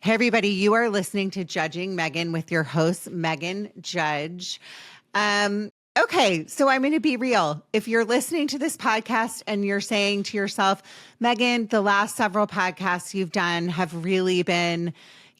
Hey, everybody, you are listening to Judging Meghan with your host, Meghan Judge. Okay, so I'm going to be real. If you're listening to this podcast and you're saying to yourself, Meghan, the last several podcasts you've done have really been,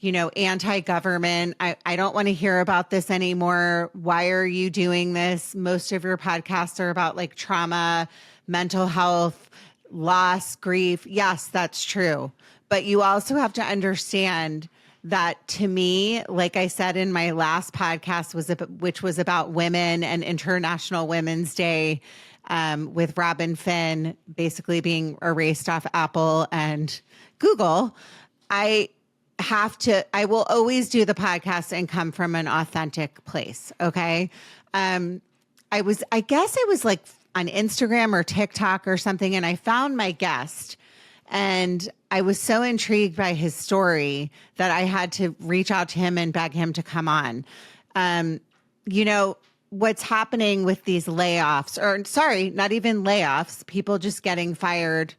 anti-government. I don't want to hear about this anymore. Why are you doing this? Most of your podcasts are about like trauma, mental health, loss, grief. Yes, that's true. But you also have to understand that to me, like I said in my last podcast, which was about women and International Women's Day, with Robin Finn basically being erased off Apple and Google, I will always do the podcast and come from an authentic place. Okay. I guess I was like on Instagram or TikTok or something, and I found my guest. And I was so intrigued by his story that I had to reach out to him and beg him to come on. What's happening with these layoffs, or sorry, not even layoffs, people just getting fired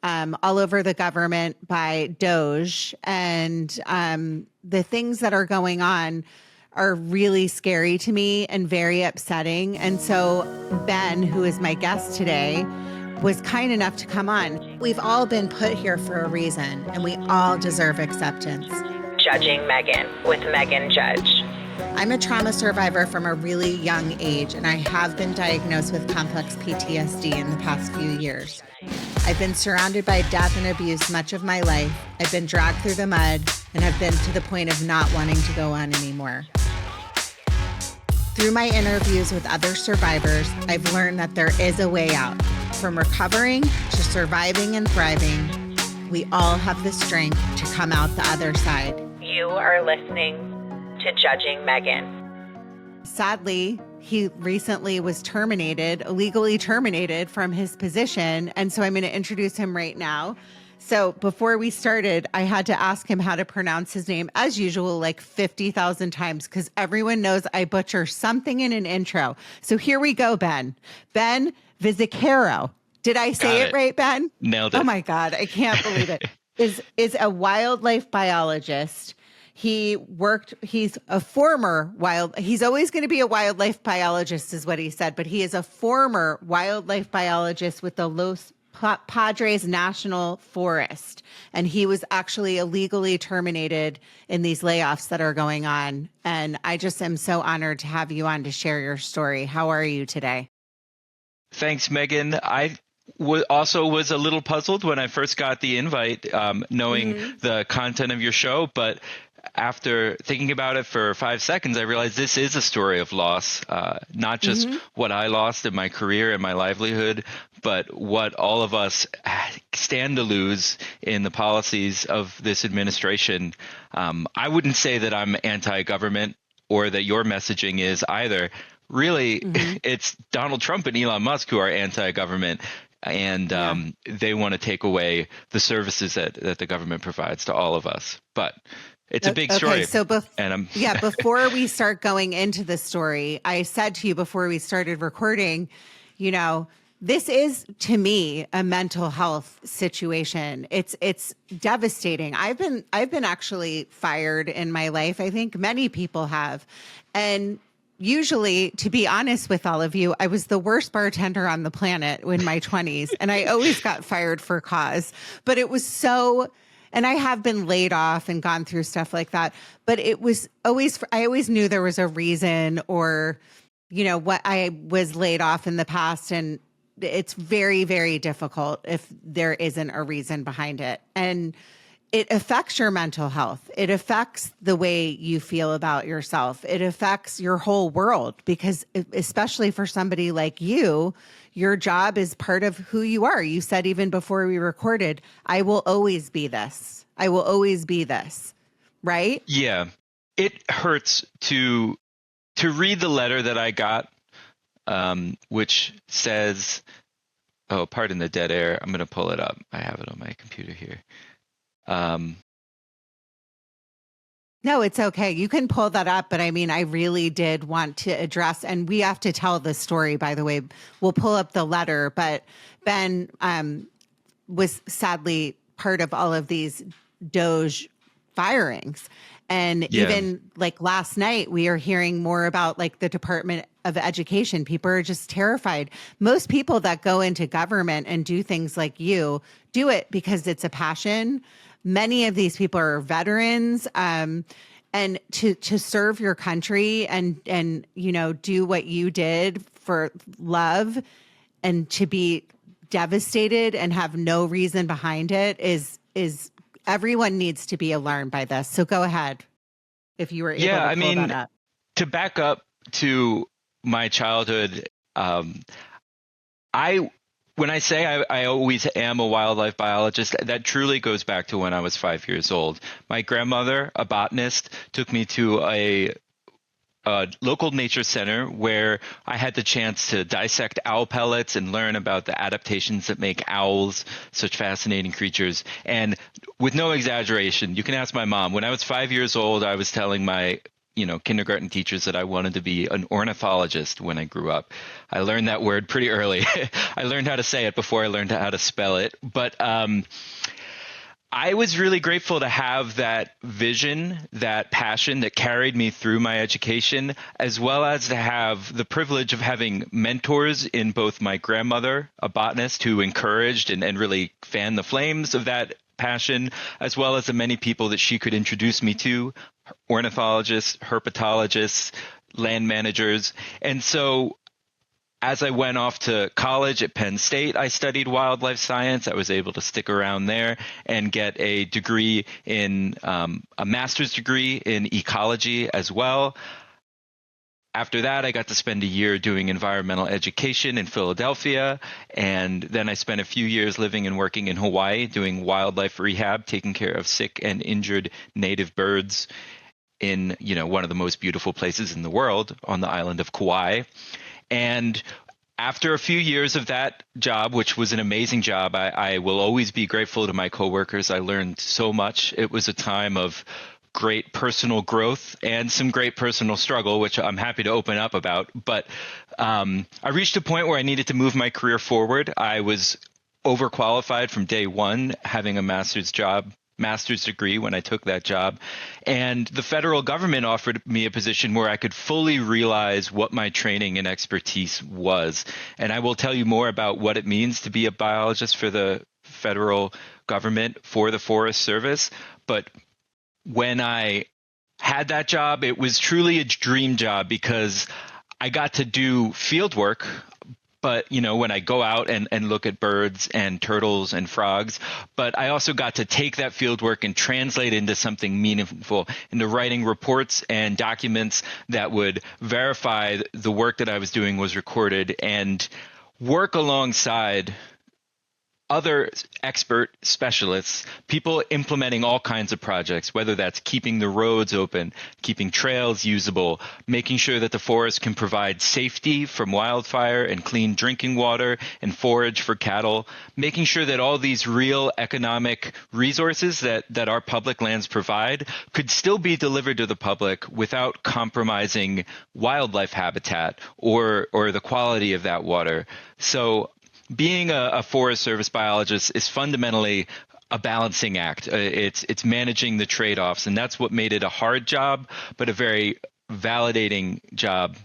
all over the government by DOJ. And the things that are going on are really scary to me and very upsetting. And so Ben, who is my guest today, was kind enough to come on. We've all been put here for a reason, and we all deserve acceptance. Judging Meghan with Meghan Judge. I'm a trauma survivor from a really young age, and I have been diagnosed with complex PTSD in the past few years. I've been surrounded by death and abuse much of my life. I've been dragged through the mud and have been to the point of not wanting to go on anymore. Through my interviews with other survivors, I've learned that there is a way out. From recovering to surviving and thriving, we all have the strength to come out the other side. You are listening to Judging Meghan. Sadly, he recently was illegally terminated from his position. And so I'm going to introduce him right now. So before we started, I had to ask him how to pronounce his name, as usual, like 50,000 times, because everyone knows I butcher something in an intro. So here we go, Ben. Ben Vizzachero. Did I say it right, Ben? Nailed it. Oh my God, I can't believe it. Is a wildlife biologist. He's a former he's always going to be a wildlife biologist is what he said, but he is a former wildlife biologist with the Los Padres National Forest. And he was actually illegally terminated in these layoffs that are going on. And I just am so honored to have you on to share your story. How are you today? Thanks, Meghan. I also was a little puzzled when I first got the invite, knowing the content of your show. But after thinking about it for 5 seconds, I realized this is a story of loss, not just what I lost in my career and my livelihood, but what all of us stand to lose in the policies of this administration. I wouldn't say that I'm anti-government or that your messaging is either. Really, it's Donald Trump and Elon Musk who are anti-government, and they want to take away the services that the government provides to all of us. But it's a big story. So before we start going into the story, I said to you before we started recording, this is, to me, a mental health situation. It's devastating. I've been actually fired in my life. I think many people have. And usually, to be honest with all of you, I was the worst bartender on the planet in my 20s, and I always got fired for cause. But it was so, and I have been laid off and gone through stuff like that. But it was always, I always knew there was a reason, or, what I was laid off in the past. And it's very, very difficult if there isn't a reason behind it. And it affects your mental health. It affects the way you feel about yourself. It affects your whole world, because especially for somebody like you, your job is part of who you are. You said even before we recorded, I will always be this. I will always be this. Right? Yeah. It hurts to read the letter that I got, which says, oh, pardon the dead air. I'm going to pull it up. I have it on my computer here. No, it's okay. You can pull that up. But I mean, I really did want to address, and we have to tell the story, by the way. We'll pull up the letter, but Ben was sadly part of all of these DOJ firings. And even like last night, we are hearing more about like the Department of Education. People are just terrified. Most people that go into government and do things like you do it because it's a passion. Many of these people are veterans. And to serve your country and you know, do what you did for love and to be devastated and have no reason behind it is everyone needs to be alarmed by this. So go ahead if you were able to pull that up. To back up to my childhood, when I say I always am a wildlife biologist, that truly goes back to when I was 5 years old. My grandmother, a botanist, took me to a local nature center where I had the chance to dissect owl pellets and learn about the adaptations that make owls such fascinating creatures. And with no exaggeration, you can ask my mom. When I was 5 years old, I was telling my kindergarten teachers that I wanted to be an ornithologist when I grew up. I learned that word pretty early. I learned how to say it before I learned how to spell it. But I was really grateful to have that vision, that passion that carried me through my education, as well as to have the privilege of having mentors in both my grandmother, a botanist who encouraged and really fanned the flames of that passion, as well as the many people that she could introduce me to, ornithologists, herpetologists, land managers. And so as I went off to college at Penn State, I studied wildlife science. I was able to stick around there and get a degree in a master's degree in ecology as well. After that, I got to spend a year doing environmental education in Philadelphia. And then I spent a few years living and working in Hawaii doing wildlife rehab, taking care of sick and injured native birds in, one of the most beautiful places in the world on the island of Kauai. And after a few years of that job, which was an amazing job, I will always be grateful to my coworkers. I learned so much. It was a time of great personal growth and some great personal struggle, which I'm happy to open up about. But I reached a point where I needed to move my career forward. I was overqualified from day one, having a master's degree when I took that job. And the federal government offered me a position where I could fully realize what my training and expertise was. And I will tell you more about what it means to be a biologist for the federal government for the Forest Service. But when I had that job, it was truly a dream job because I got to do field work. But, when I go out and look at birds and turtles and frogs, but I also got to take that field work and translate into something meaningful, into writing reports and documents that would verify the work that I was doing was recorded and work alongside other expert specialists, people implementing all kinds of projects, whether that's keeping the roads open, keeping trails usable, making sure that the forest can provide safety from wildfire and clean drinking water and forage for cattle, making sure that all these real economic resources that our public lands provide could still be delivered to the public without compromising wildlife habitat or the quality of that water. So being a Forest Service biologist is fundamentally a balancing act. It's managing the trade-offs, and that's what made it a hard job, but a very validating job.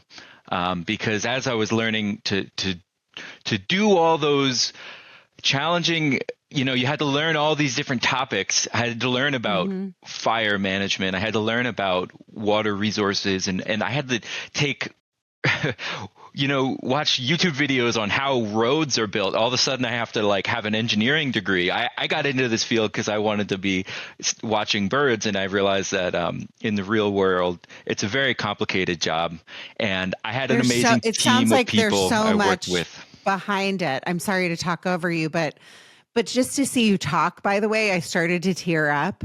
Because as I was learning to do all those challenging, you had to learn all these different topics. I had to learn about fire management. I had to learn about water resources, and I had to take watch YouTube videos on how roads are built. All of a sudden I have to have an engineering degree. I got into this field because I wanted to be watching birds, and I realized that in the real world, it's a very complicated job. And I had an amazing team of people I worked with. Behind it. I'm sorry to talk over you, but just to see you talk, by the way, I started to tear up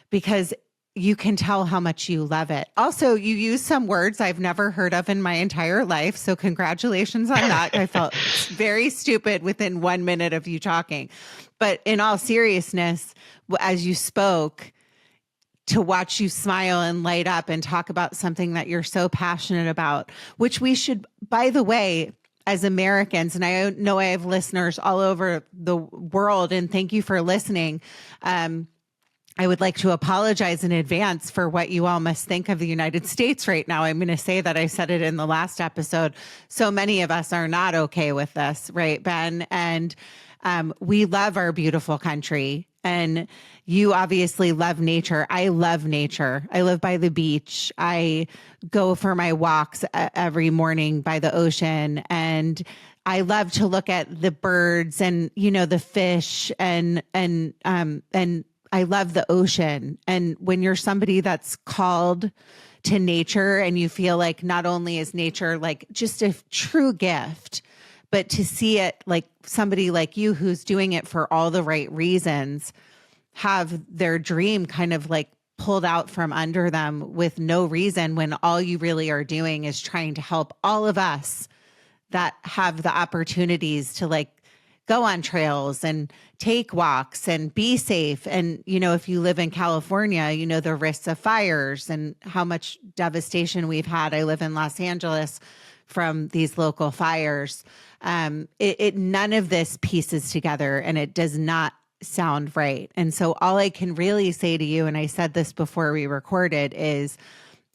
because you can tell how much you love it. Also, you use some words I've never heard of in my entire life. So congratulations on that. I felt very stupid within 1 minute of you talking. But in all seriousness, as you spoke, to watch you smile and light up and talk about something that you're so passionate about, which we should, by the way, as Americans, and I know I have listeners all over the world, and thank you for listening. I would like to apologize in advance for what you all must think of the United States right now. I'm going to say that I said it in the last episode. So many of us are not okay with this, right, Ben? And we love our beautiful country. And you obviously love nature. I love nature. I live by the beach. I go for my walks every morning by the ocean. And I love to look at the birds and, you know, the fish and I love the ocean. And when you're somebody that's called to nature and you feel like not only is nature like just a true gift, but to see it like somebody like you who's doing it for all the right reasons, have their dream kind of like pulled out from under them with no reason, when all you really are doing is trying to help all of us that have the opportunities to like go on trails and take walks and be safe. And, you know, if you live in California, you know, the risks of fires and how much devastation we've had. I live in Los Angeles from these local fires. None of this pieces together, and it does not sound right. And so all I can really say to you, and I said this before we recorded, is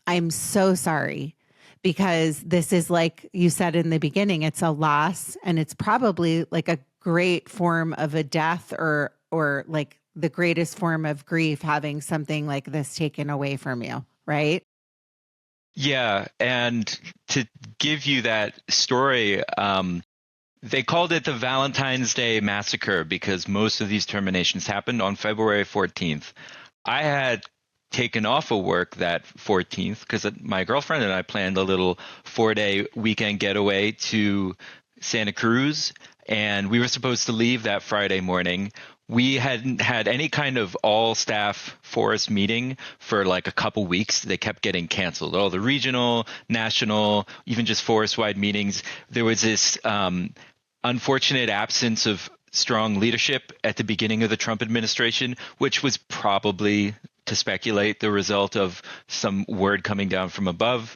I'm so sorry, because this is, like you said in the beginning, it's a loss, and it's probably like a great form of a death or like the greatest form of grief, having something like this taken away from you, right? Yeah, and to give you that story, they called it the Valentine's Day Massacre because most of these terminations happened on February 14th. I had taken off of work that 14th because my girlfriend and I planned a little 4-day weekend getaway to Santa Cruz, and we were supposed to leave that Friday morning. We hadn't had any kind of all-staff forest meeting for like a couple weeks. They kept getting canceled. All the regional, national, even just forest-wide meetings. There was this unfortunate absence of strong leadership at the beginning of the Trump administration, which was probably, to speculate, the result of some word coming down from above.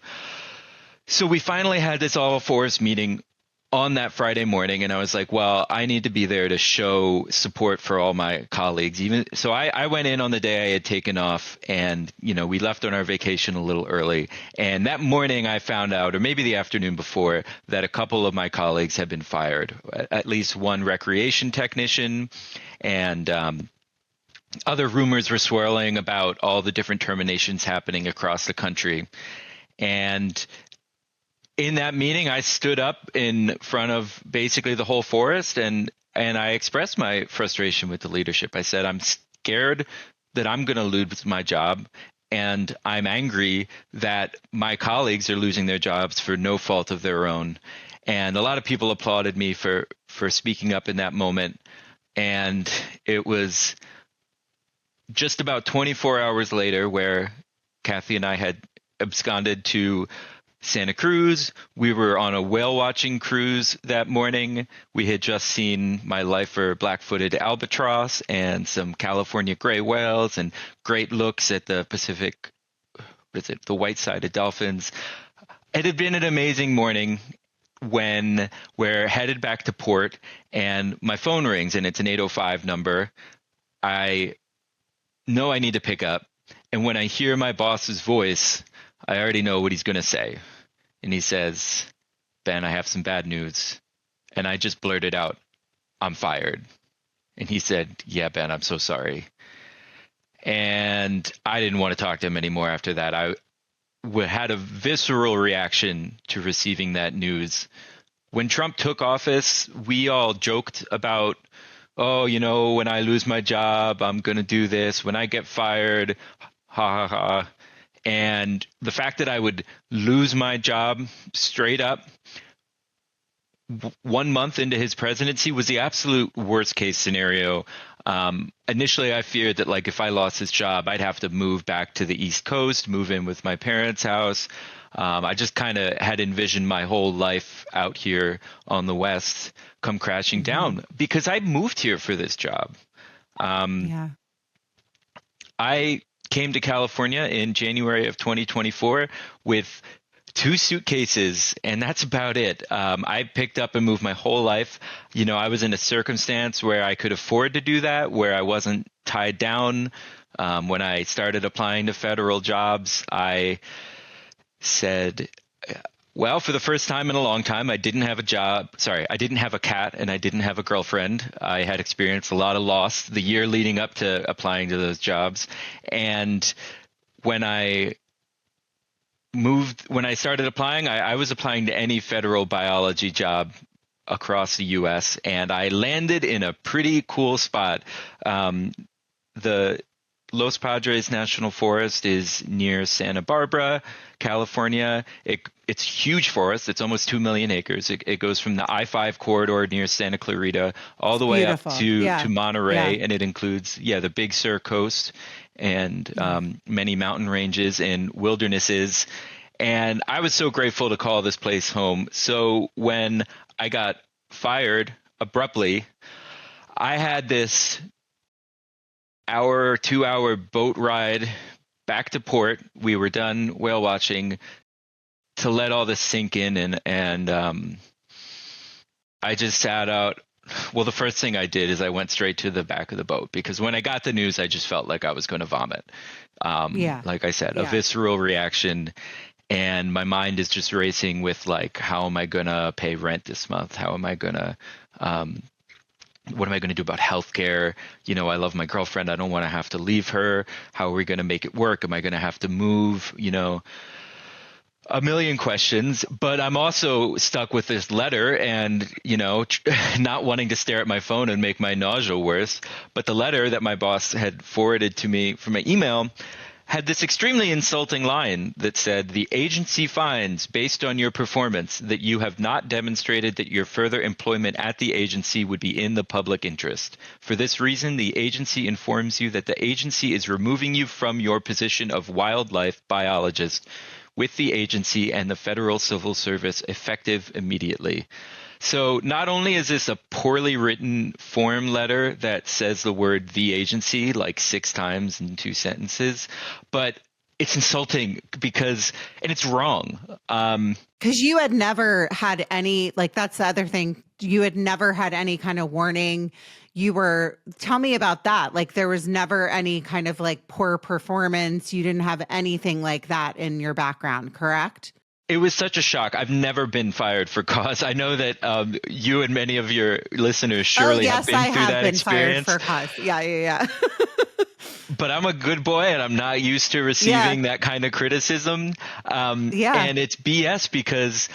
So we finally had this all-forest meeting on that Friday morning, and I was like, well, I need to be there to show support for all my colleagues. So I went in on the day I had taken off, and we left on our vacation a little early. And that morning I found out, or maybe the afternoon before, that a couple of my colleagues had been fired, at least one recreation technician, and other rumors were swirling about all the different terminations happening across the country. And in that meeting, I stood up in front of basically the whole forest and I expressed my frustration with the leadership. I said, I'm scared that I'm going to lose my job, and I'm angry that my colleagues are losing their jobs for no fault of their own. And a lot of people applauded me for speaking up in that moment. And it was just about 24 hours later where Kathy and I had absconded to Santa Cruz. We were on a whale watching cruise that morning. We had just seen my lifer black-footed albatross and some California gray whales and great looks at the Pacific, the white-sided dolphins. It had been an amazing morning when we're headed back to port and my phone rings and it's an 805 number. I know I need to pick up. And when I hear my boss's voice, I already know what he's going to say. And he says, Ben, I have some bad news. And I just blurted out, I'm fired. And he said, yeah, Ben, I'm so sorry. And I didn't want to talk to him anymore after that. I had a visceral reaction to receiving that news. When Trump took office, we all joked about, oh, when I lose my job, I'm going to do this. When I get fired, ha, ha, ha. And the fact that I would lose my job straight up 1 month into his presidency was the absolute worst case scenario. Initially, I feared that if I lost his job, I'd have to move back to the East Coast, move in with my parents' house. I just kind of had envisioned my whole life out here on the West come crashing down because I moved here for this job. I came to California in January of 2024 with 2 suitcases, and that's about it. I picked up and moved my whole life. I was in a circumstance where I could afford to do that, where I wasn't tied down When I started applying to federal jobs, I said, well, for the first time in a long time, I didn't have a job. Sorry, I didn't have a cat and I didn't have a girlfriend. I had experienced a lot of loss the year leading up to applying to those jobs. And when I started applying, I was applying to any federal biology job across the U.S. and I landed in a pretty cool spot. The Los Padres National Forest is near Santa Barbara, California. It's huge forest. It's almost 2 million acres. It goes from the I-5 corridor near Santa Clarita all the way up to Monterey, and it includes the Big Sur coast and many mountain ranges and wildernesses. And I was so grateful to call this place home. So when I got fired abruptly, I had this 2-hour boat ride back to port. We were done whale watching to let all this sink in. And I just sat out. Well, the first thing I did is I went straight to the back of the boat because when I got the news, I just felt like I was going to vomit. Like I said, a visceral reaction. And my mind is just racing with like, how am I going to pay rent this month? How am I going to, what am I going to do about healthcare? You know, I love my girlfriend. I don't want to have to leave her. How are we going to make it work? Am I going to have to move? You know, a million questions, but I'm also stuck with this letter and, you know, not wanting to stare at my phone and make my nausea worse. But the letter that my boss had forwarded to me from my email had this extremely insulting line that said, "The agency finds, based on your performance, that you have not demonstrated that your further employment at the agency would be in the public interest. For this reason, the agency informs you that the agency is removing you from your position of wildlife biologist with the agency and the Federal Civil Service effective immediately." So not only is this a poorly written form letter that says the word "the agency" like 6 times in 2 sentences, but it's insulting and it's wrong. Because you had never had any, like, that's the other thing. You had never had any kind of warning. Tell me about that. Like, there was never any kind of like poor performance. You didn't have anything like that in your background, correct? It was such a shock. I've never been fired for cause. I know that you and many of your listeners surely have been through that experience. Fired for cause. Yeah. But I'm a good boy and I'm not used to receiving that kind of criticism. And it's BS because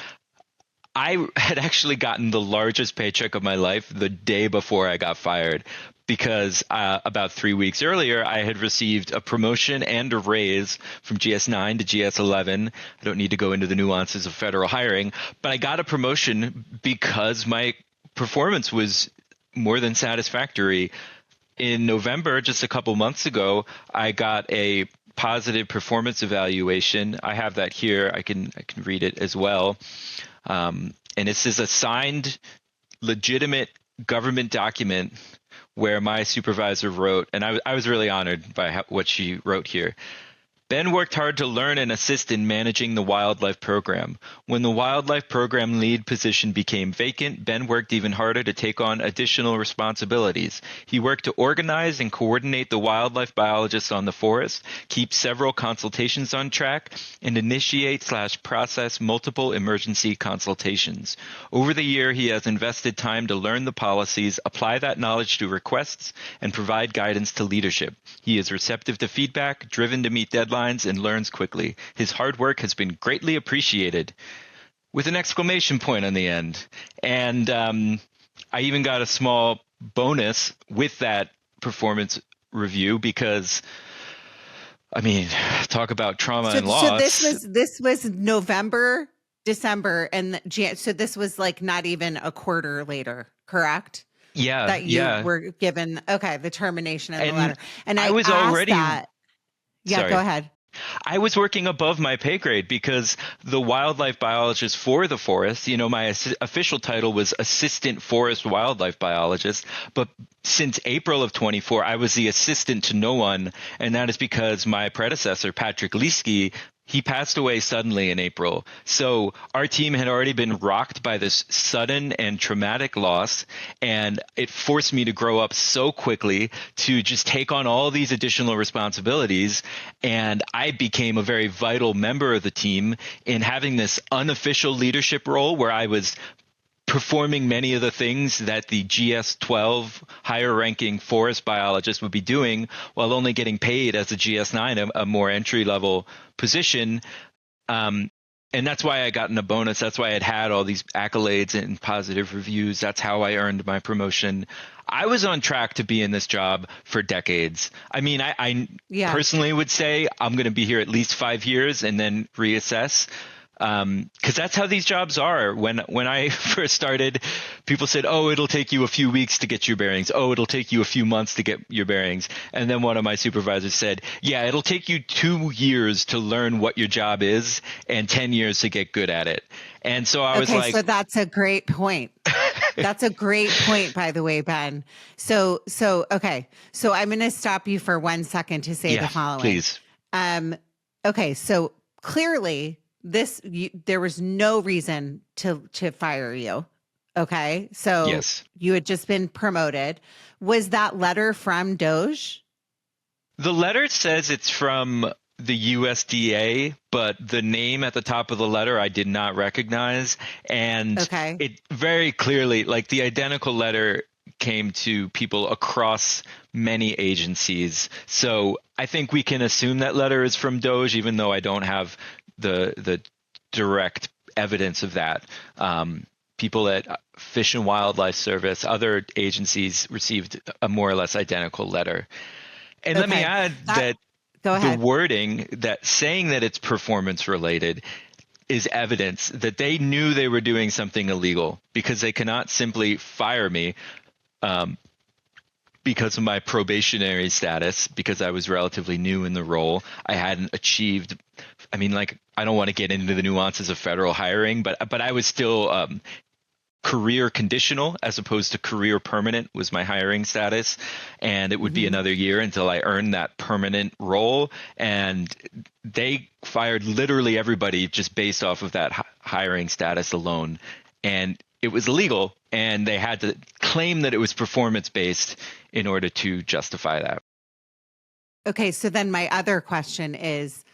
I had actually gotten the largest paycheck of my life the day before I got fired. Because about 3 weeks earlier, I had received a promotion and a raise from GS9 to GS11. I don't need to go into the nuances of federal hiring, but I got a promotion because my performance was more than satisfactory. In November, just a couple months ago, I got a positive performance evaluation. I have that here. I can read it as well. And this is a signed, legitimate government document where my supervisor wrote, and I was really honored by what she wrote here. Ben worked hard to learn and assist in managing the wildlife program. When the wildlife program lead position became vacant, Ben worked even harder to take on additional responsibilities. He worked to organize and coordinate the wildlife biologists on the forest, keep several consultations on track, and initiate/process multiple emergency consultations. Over the year, he has invested time to learn the policies, apply that knowledge to requests, and provide guidance to leadership. He is receptive to feedback, driven to meet deadlines, and learns quickly. His hard work has been greatly appreciated, with an exclamation point on the end. And I even got a small bonus with that performance review because, I mean, talk about trauma and loss. So this was November, December, and so this was like not even a quarter later, correct? Yeah, that you were given. Okay, the termination of the letter. And I was already that. Yeah, sorry. Go ahead. I was working above my pay grade because the wildlife biologist for the forest, you know, my official title was assistant forest wildlife biologist. But since April of 24, I was the assistant to no one. And that is because my predecessor, Patrick Leesky, He passed away suddenly in April. So our team had already been rocked by this sudden and traumatic loss, and it forced me to grow up so quickly to just take on all these additional responsibilities. And I became a very vital member of the team in having this unofficial leadership role where I was performing many of the things that the GS-12 higher ranking forest biologist would be doing while only getting paid as a GS-9, a more entry level position. And that's why I gotten a bonus. That's why I'd had all these accolades and positive reviews. That's how I earned my promotion. I was on track to be in this job for decades. I mean, I personally would say I'm going to be here at least 5 years and then reassess. Because that's how these jobs are. When I first started, people said, "Oh, it'll take you a few weeks to get your bearings. Oh, it'll take you a few months to get your bearings." And then one of my supervisors said, "Yeah, it'll take you 2 years to learn what your job is and 10 years to get good at it." And so I was like, so that's a great point. That's a great point, by the way, Ben. So okay. So I'm going to stop you for 1 second to say the following. Please. Okay. So clearly there was no reason to fire you. Okay. So yes. You had just been promoted. Was that letter from DOJ? The letter says it's from the USDA, but the name at the top of the letter I did not recognize. And it very clearly, like the identical letter came to people across many agencies. So I think we can assume that letter is from DOJ, even though I don't have the direct evidence of that. People at Fish and Wildlife Service, other agencies received a more or less identical letter. And let me add that the wording that saying that it's performance related is evidence that they knew they were doing something illegal, because they cannot simply fire me because of my probationary status, because I was relatively new in the role. I hadn't achieved, I mean, like, I don't want to get into the nuances of federal hiring, but I was still career conditional as opposed to career permanent was my hiring status. And it would be another year until I earned that permanent role. And they fired literally everybody just based off of that hiring status alone. And it was illegal, and they had to claim that it was performance based in order to justify that. Okay. So then my other question is,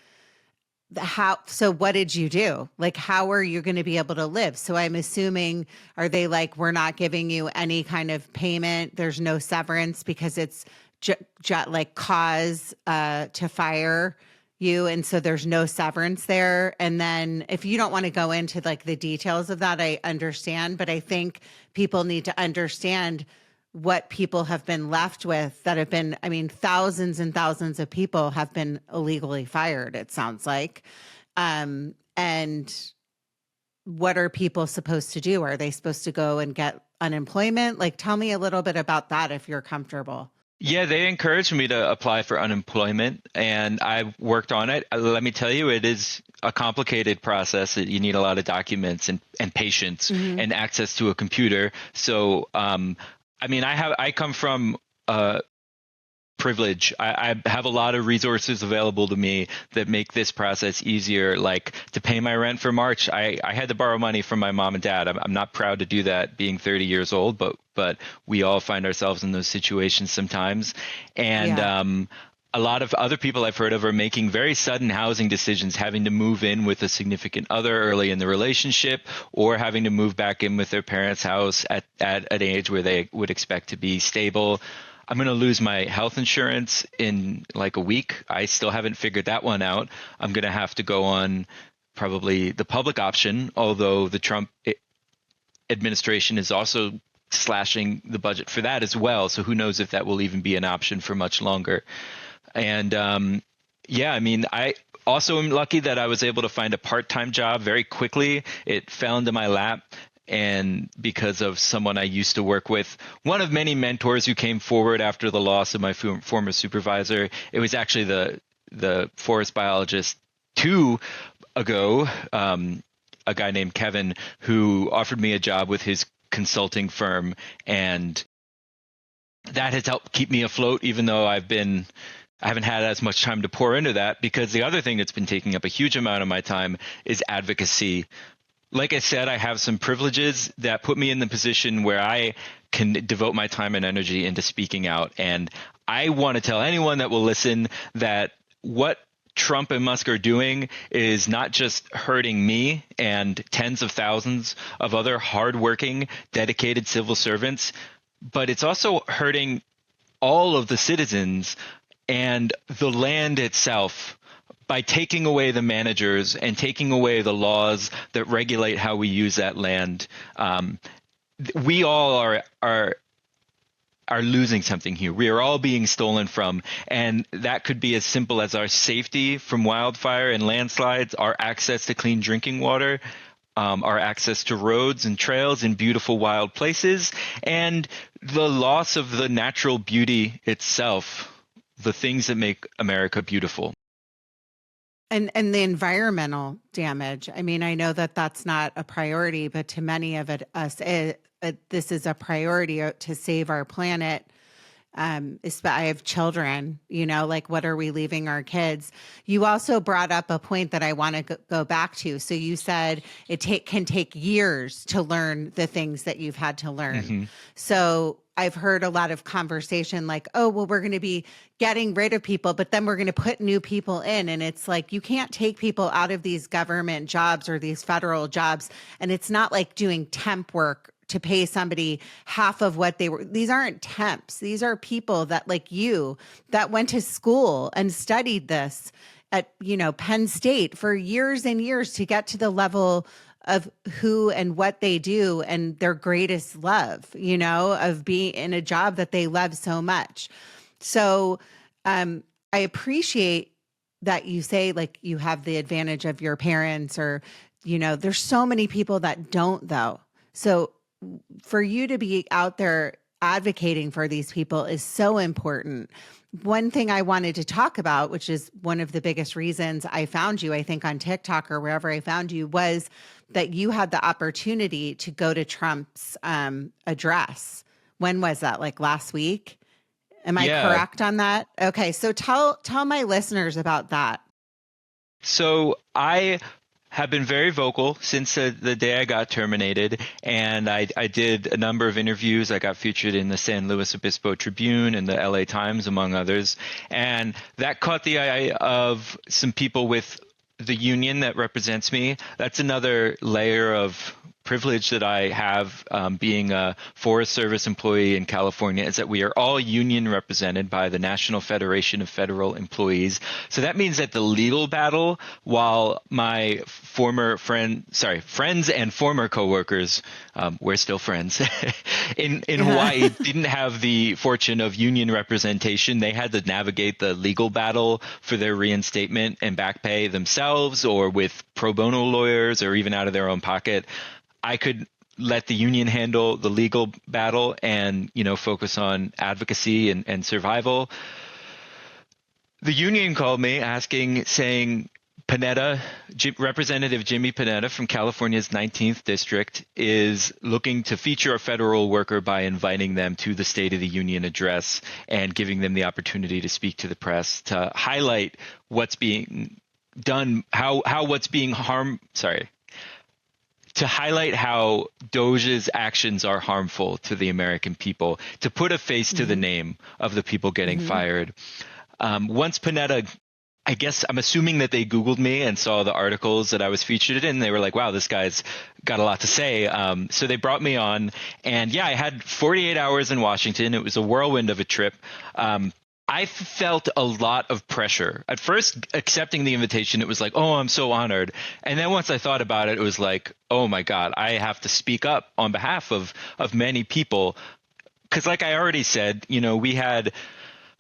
so what did you do? Like, how are you going to be able to live? So I'm assuming, are they like, we're not giving you any kind of payment? There's no severance because it's like cause to fire you. And so there's no severance there. And then if you don't want to go into like the details of that, I understand, but I think people need to understand what people have been left with that have been, I mean, thousands and thousands of people have been illegally fired, it sounds like. And what are people supposed to do? Are they supposed to go and get unemployment? Like, tell me a little bit about that if you're comfortable. Yeah, they encouraged me to apply for unemployment, and I worked on it. Let me tell you, it is a complicated process. You need a lot of documents and patience and access to a computer. So, I mean, I come from privilege. I have a lot of resources available to me that make this process easier. Like to pay my rent for March, I had to borrow money from my mom and dad. I'm not proud to do that being 30 years old, but we all find ourselves in those situations sometimes. And a lot of other people I've heard of are making very sudden housing decisions, having to move in with a significant other early in the relationship, or having to move back in with their parents' house at an age where they would expect to be stable. I'm going to lose my health insurance in like a week. I still haven't figured that one out. I'm going to have to go on probably the public option, although the Trump administration is also slashing the budget for that as well. So who knows if that will even be an option for much longer. And I mean, I also am lucky that I was able to find a part-time job very quickly. It fell into my lap. And because of someone I used to work with, one of many mentors who came forward after the loss of my former supervisor, it was actually the forest biologist 2 ago, a guy named Kevin, who offered me a job with his consulting firm. And that has helped keep me afloat, even though I've been I haven't had as much time to pour into that, because the other thing that's been taking up a huge amount of my time is advocacy. Like I said, I have some privileges that put me in the position where I can devote my time and energy into speaking out. And I want to tell anyone that will listen that what Trump and Musk are doing is not just hurting me and tens of thousands of other hardworking, dedicated civil servants, but it's also hurting all of the citizens and the land itself by taking away the managers and taking away the laws that regulate how we use that land. We all are losing something here. We are all being stolen from, and that could be as simple as our safety from wildfire and landslides, our access to clean drinking water, our access to roads and trails in beautiful wild places, and the loss of the natural beauty itself, the things that make America beautiful. And the environmental damage. I mean, I know that that's not a priority, but to many of this is a priority to save our planet. I have children, like what are we leaving our kids? You also brought up a point that I want to go back to. So you said it can take years to learn the things that you've had to learn. Mm-hmm. So I've heard a lot of conversation like, oh, well, we're going to be getting rid of people, but then we're going to put new people in. And it's like, you can't take people out of these government jobs or these federal jobs. And it's not like doing temp work to pay somebody half of what they were. These aren't temps. These are people that, like you, that went to school and studied this at, Penn State for years and years to get to the level of who and what they do and their greatest love, of being in a job that they love so much. So I appreciate that you say like you have the advantage of your parents or, there's so many people that don't though. So for you to be out there advocating for these people is so important. One thing I wanted to talk about, which is one of the biggest reasons I found you, I think on TikTok or wherever I found you, was that you had the opportunity to go to Trump's address. When was that? Like last week? Am I correct on that? Okay. So tell my listeners about that. So I have been very vocal since the day I got terminated, and I did a number of interviews. I got featured in the San Luis Obispo Tribune and the LA Times, among others, and that caught the eye of some people with the union that represents me. That's another layer of privilege that I have being a Forest Service employee in California, is that we are all union represented by the National Federation of Federal Employees. So that means that the legal battle, while my friends and former coworkers, we're still friends, in Hawaii didn't have the fortune of union representation. They had to navigate the legal battle for their reinstatement and back pay themselves, or with pro bono lawyers, or even out of their own pocket. I could let the union handle the legal battle and, focus on advocacy and survival. The union called me saying, Panetta, Representative Jimmy Panetta from California's 19th district is looking to feature a federal worker by inviting them to the State of the Union address and giving them the opportunity to speak to the press to highlight what's being done, to highlight how DOJ's actions are harmful to the American people, to put a face to the name of the people getting fired. Once Panetta, I guess I'm assuming that they Googled me and saw the articles that I was featured in. They were like, wow, this guy's got a lot to say. So they brought me on. And I had 48 hours in Washington. It was a whirlwind of a trip. I felt a lot of pressure. At first, accepting the invitation, it was like, oh, I'm so honored. And then once I thought about it, it was like, oh, my God, I have to speak up on behalf of many people. Because like I already said, we had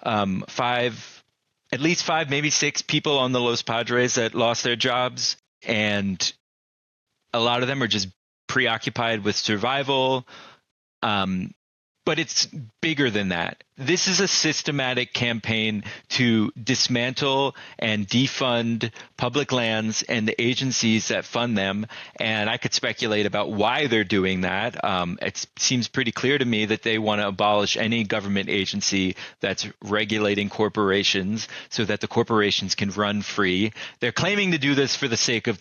at least five, maybe six people on the Los Padres that lost their jobs. And a lot of them are just preoccupied with survival. But it's bigger than that. This is a systematic campaign to dismantle and defund public lands and the agencies that fund them. And I could speculate about why they're doing that. It seems pretty clear to me that they want to abolish any government agency that's regulating corporations so that the corporations can run free. They're claiming to do this for the sake of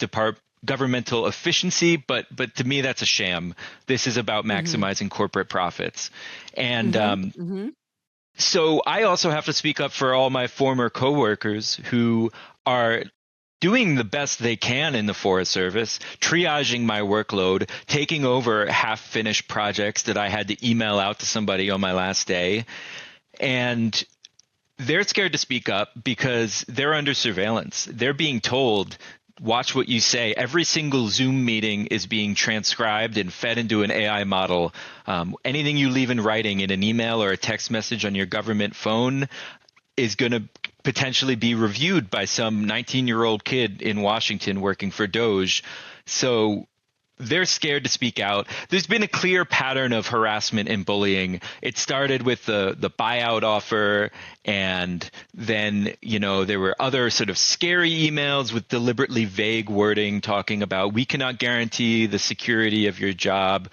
governmental efficiency, but to me that's a sham. This is about maximizing corporate profits. And so I also have to speak up for all my former coworkers who are doing the best they can in the Forest Service, triaging my workload, taking over half-finished projects that I had to email out to somebody on my last day. And they're scared to speak up because they're under surveillance. They're being told, watch what you say. Every single Zoom meeting is being transcribed and fed into an AI model. Anything you leave in writing in an email or a text message on your government phone is going to potentially be reviewed by some 19-year-old kid in Washington working for DOJ. So they're scared to speak out. There's been a clear pattern of harassment and bullying. It started with the buyout offer, and then, there were other sort of scary emails with deliberately vague wording talking about, we cannot guarantee the security of your job.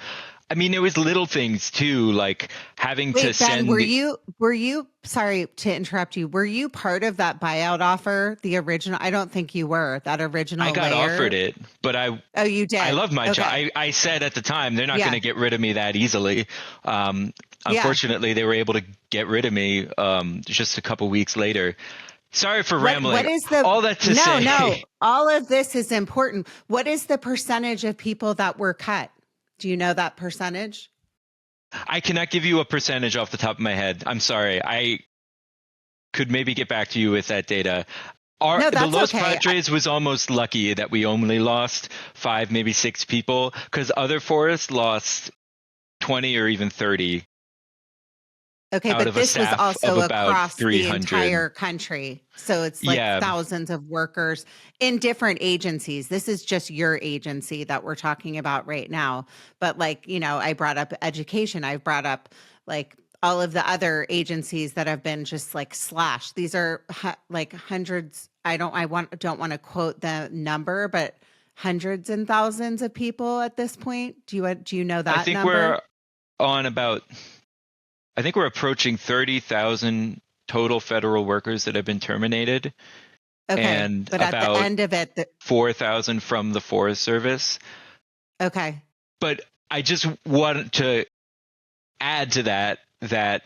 I mean, there was little things too, like having to send. Ben, were you, sorry to interrupt you, were you part of that buyout offer, the original? I don't think you were, that original I got layer. offered it, but Oh, you did? I love my Okay. job. I said at the time, they're not going to get rid of me that easily. Unfortunately, they were able to get rid of me just a couple weeks later. Sorry for rambling. What is the, all that to say? No, all of this is important. What is the percentage of people that were cut? Do you know that percentage? I cannot give you a percentage off the top of my head. I'm sorry. I could maybe get back to you with that data. The Los Padres was almost lucky that we only lost 5, maybe 6 people, because other forests lost 20 or even 30. Okay, but this was also across the entire country. So it's like thousands of workers in different agencies. This is just your agency that we're talking about right now. But I brought up education. I've brought up all of the other agencies that have been just slashed. These are hundreds. I don't want to quote the number, but hundreds and thousands of people at this point. Do you know that number? I think we're approaching 30,000 total federal workers that have been terminated. Okay, and but at the end of it, 4,000 from the Forest Service. Okay. But I just want to add to that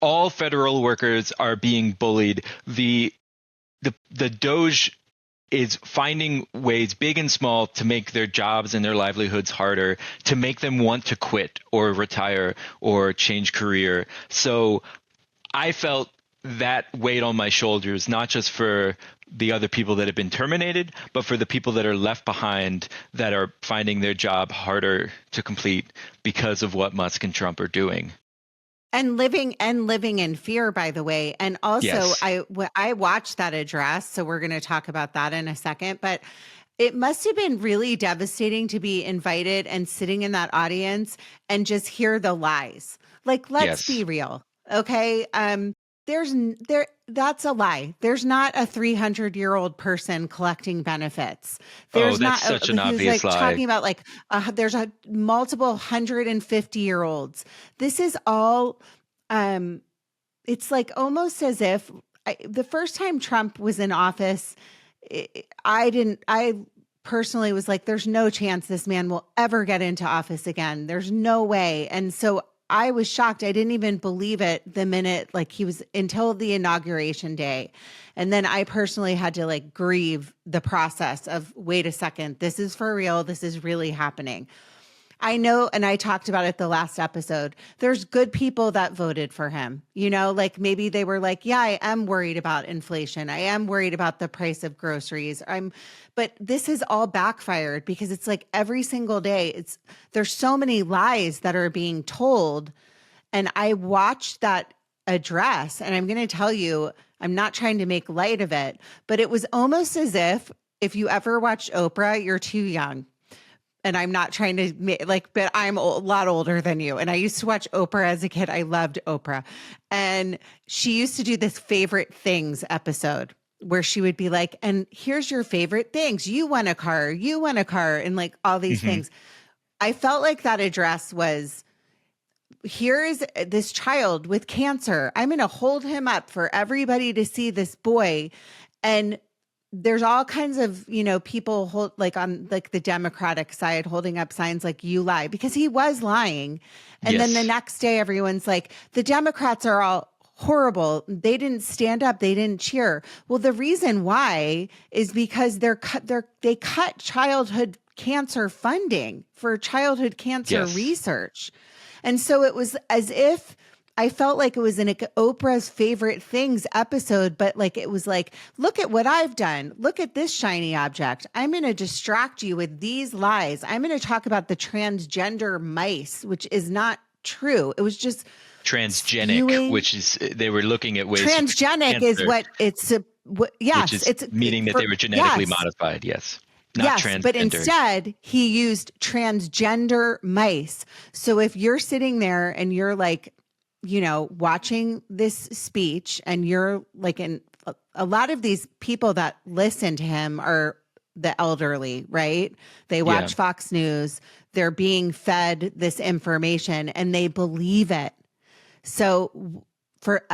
all federal workers are being bullied. The DOJ is finding ways, big and small, to make their jobs and their livelihoods harder, to make them want to quit or retire or change career. So I felt that weight on my shoulders, not just for the other people that have been terminated, but for the people that are left behind that are finding their job harder to complete because of what Musk and Trump are doing. And living in fear, by the way. And also, yes. I watched that address, so we're going to talk about that in a second. But it must have been really devastating to be invited and sitting in that audience and just hear the lies. Let's be real, okay? That's a lie. There's not a 300-year-old person collecting benefits. There's that's such an obvious lie. Talking about there's multiple 150-year-olds. This is all. It's almost as if the first time Trump was in office, I personally was there's no chance this man will ever get into office again. There's no way. And so I was shocked. I didn't even believe it the minute he was until the inauguration day. And then I personally had to grieve the process of, wait a second, this is for real. This is really happening. I know, and I talked about it the last episode, there's good people that voted for him. Maybe they were yeah, I am worried about inflation. I am worried about the price of groceries. But this has all backfired because it's every single day, there's so many lies that are being told. And I watched that address, and I'm going to tell you, I'm not trying to make light of it, but it was almost as if you ever watched Oprah, you're too young. and I'm not trying to but I'm a lot older than you. And I used to watch Oprah as a kid. I loved Oprah. And she used to do this favorite things episode where she would be like, and here's your favorite things. You want a car, and like all these things. I felt like that address was, here's this child with cancer. I'm going to hold him up for everybody to see, this boy. And there's all kinds of, people on the Democratic side holding up signs like, you lie, because he was lying. And then the next day, everyone's like, the Democrats are all horrible. They didn't stand up. They didn't cheer. Well, the reason why is because they cut childhood cancer funding for childhood cancer research. And so it was as if I felt like it was in Oprah's favorite things episode, but like, it was like, look at what I've done. Look at this shiny object. I'm going to distract you with these lies. I'm going to talk about the transgender mice, which is not true. It was just transgenic, which is, they were looking at ways. Transgenic is what it's, it's meaning that they were genetically modified. Yes. Not transgender. But instead he used transgender mice. So if you're sitting there and you're like, watching this speech, and you're like, a lot of these people that listen to him are the elderly, right? They watch Fox News. They're being fed this information and they believe it. So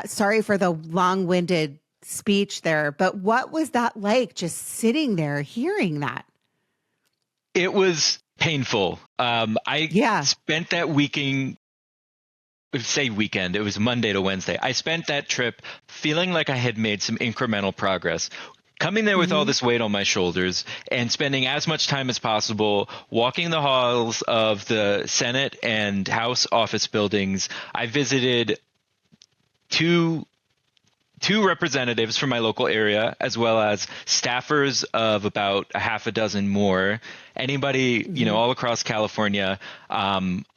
sorry for the long-winded speech there, but what was that like, just sitting there hearing that? It was painful. I spent that weekend, it was Monday to Wednesday. I spent that trip feeling like I had made some incremental progress. Coming there with all this weight on my shoulders and spending as much time as possible walking the halls of the Senate and House office buildings. I visited two representatives from my local area, as well as staffers of about a half a dozen more. Anybody, all across California.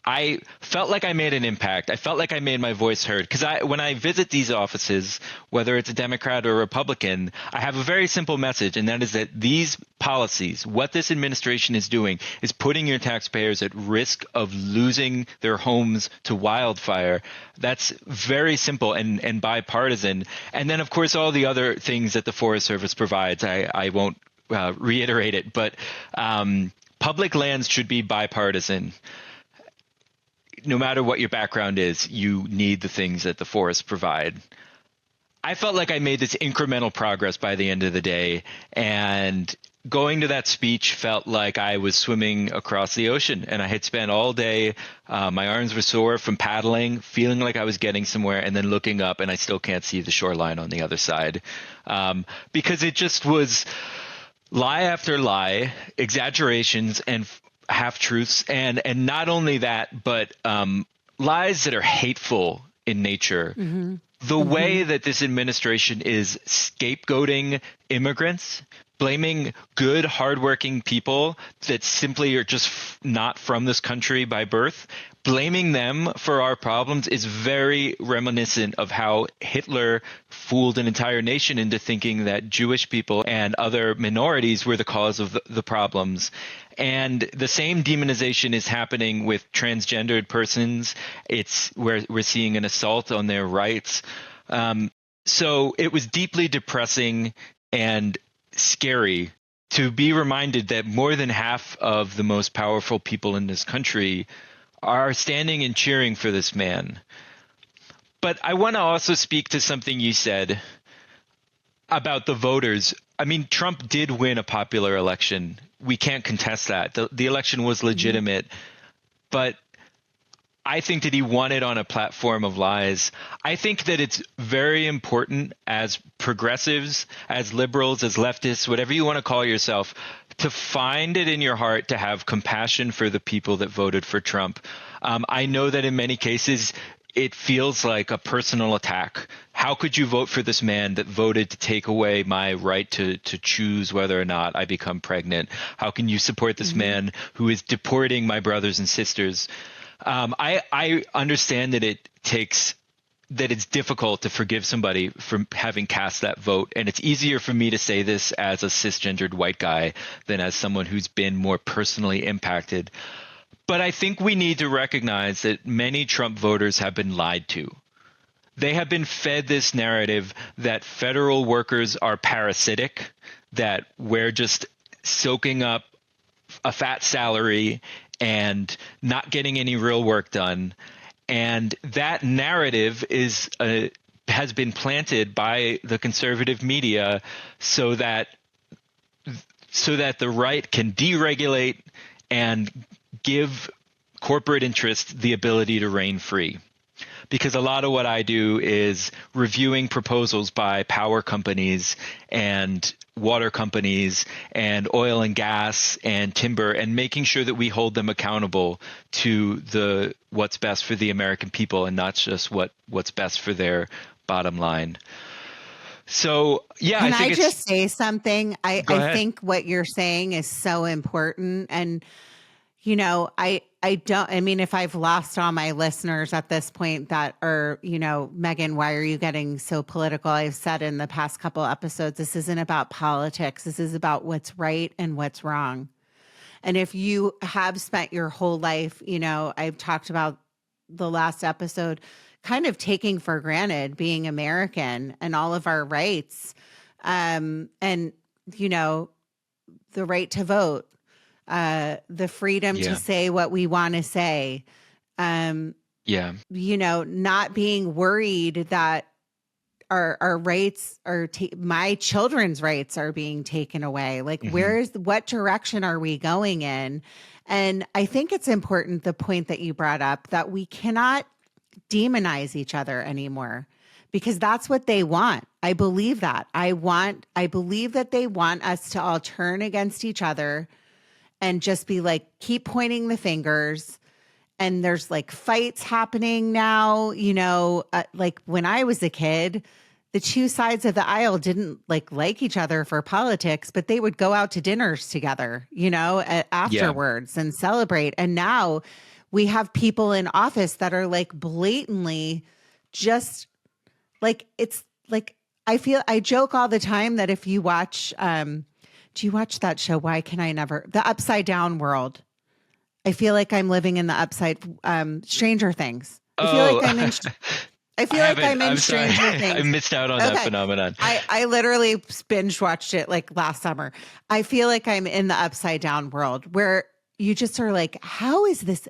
I felt like I made an impact. I felt like I made my voice heard, because when I visit these offices, whether it's a Democrat or a Republican, I have a very simple message, and that is that these policies, what this administration is doing, is putting your taxpayers at risk of losing their homes to wildfire. That's very simple and bipartisan. And then, of course, all the other things that the Forest Service provides. I won't reiterate it, but public lands should be bipartisan. No matter what your background is, you need the things that the forests provide. I felt like I made this incremental progress by the end of the day, and going to that speech felt like I was swimming across the ocean, and I had spent all day, my arms were sore from paddling, feeling like I was getting somewhere, and then looking up and I still can't see the shoreline on the other side, because it just was lie after lie, exaggerations and half-truths, and not only that, but lies that are hateful in nature. The way that this administration is scapegoating immigrants, blaming good, hardworking people that simply are just not from this country by birth, blaming them for our problems is very reminiscent of how Hitler fooled an entire nation into thinking that Jewish people and other minorities were the cause of the problems. And the same demonization is happening with transgendered persons. It's where we're seeing an assault on their rights. So it was deeply depressing and scary to be reminded that more than half of the most powerful people in this country are standing and cheering for this man. But I want to also speak to something you said about the voters. I mean, Trump did win a popular election. We can't contest that. The election was legitimate, but I think that he won it on a platform of lies. I think that it's very important as progressives, as liberals, as leftists, whatever you want to call yourself, to find it in your heart to have compassion for the people that voted for Trump. I know that in many cases it feels like a personal attack. How could you vote for this man that voted to take away my right to choose whether or not I become pregnant? How can you support this man who is deporting my brothers and sisters? I understand that it takes that it's difficult to forgive somebody for having cast that vote. And it's easier for me to say this as a cisgendered white guy than as someone who's been more personally impacted. But I think we need to recognize that many Trump voters have been lied to. They have been fed this narrative that federal workers are parasitic, that we're just soaking up a fat salary and not getting any real work done. And that narrative has been planted by the conservative media so that the right can deregulate and give corporate interests the ability to reign free. Because a lot of what I do is reviewing proposals by power companies and water companies and oil and gas and timber, and making sure that we hold them accountable to what's best for the American people and not just what's best for their bottom line. So, yeah, Can I think just say something? I think what you're saying is so important. And, if I've lost all my listeners at this point that are, Meghan, why are you getting so political? I've said in the past couple episodes, this isn't about politics. This is about what's right and what's wrong. And if you have spent your whole life, I've talked about the last episode, kind of taking for granted being American and all of our rights, and, the right to vote, the freedom to say what we want to say, not being worried that our rights are, my children's rights are being taken away. Like, what direction are we going in? And I think it's important, the point that you brought up, that we cannot demonize each other anymore, because that's what they want. I believe that. I believe that they want us to all turn against each other and just be like, keep pointing the fingers. And there's like fights happening now, like when I was a kid, the two sides of the aisle didn't like each other for politics, but they would go out to dinners together, afterwards and celebrate. And now we have people in office that are like blatantly just like, it's like, I joke all the time that if you watch, do you watch that show? The Upside Down World. I feel like I'm living in the Stranger Things. I feel like I'm in Stranger Things. I missed out on that phenomenon. I literally binge watched it like last summer. I feel like I'm in the Upside Down world where you just are like, how is this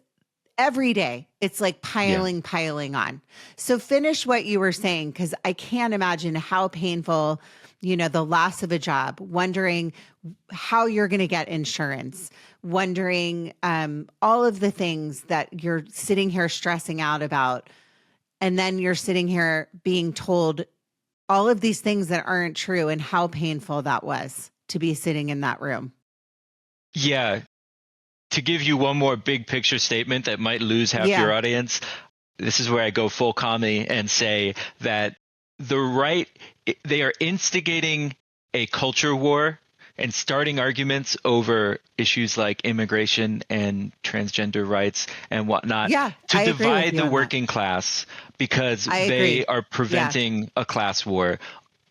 every day? It's like piling on. So finish what you were saying, because I can't imagine how painful, the loss of a job, wondering how you're going to get insurance, wondering all of the things that you're sitting here stressing out about. And then you're sitting here being told all of these things that aren't true, and how painful that was to be sitting in that room. Yeah. To give you one more big picture statement that might lose half your audience, this is where I go full comedy and say that the right, they are instigating a culture war and starting arguments over issues like immigration and transgender rights and whatnot to divide the working class, because they are preventing a class war.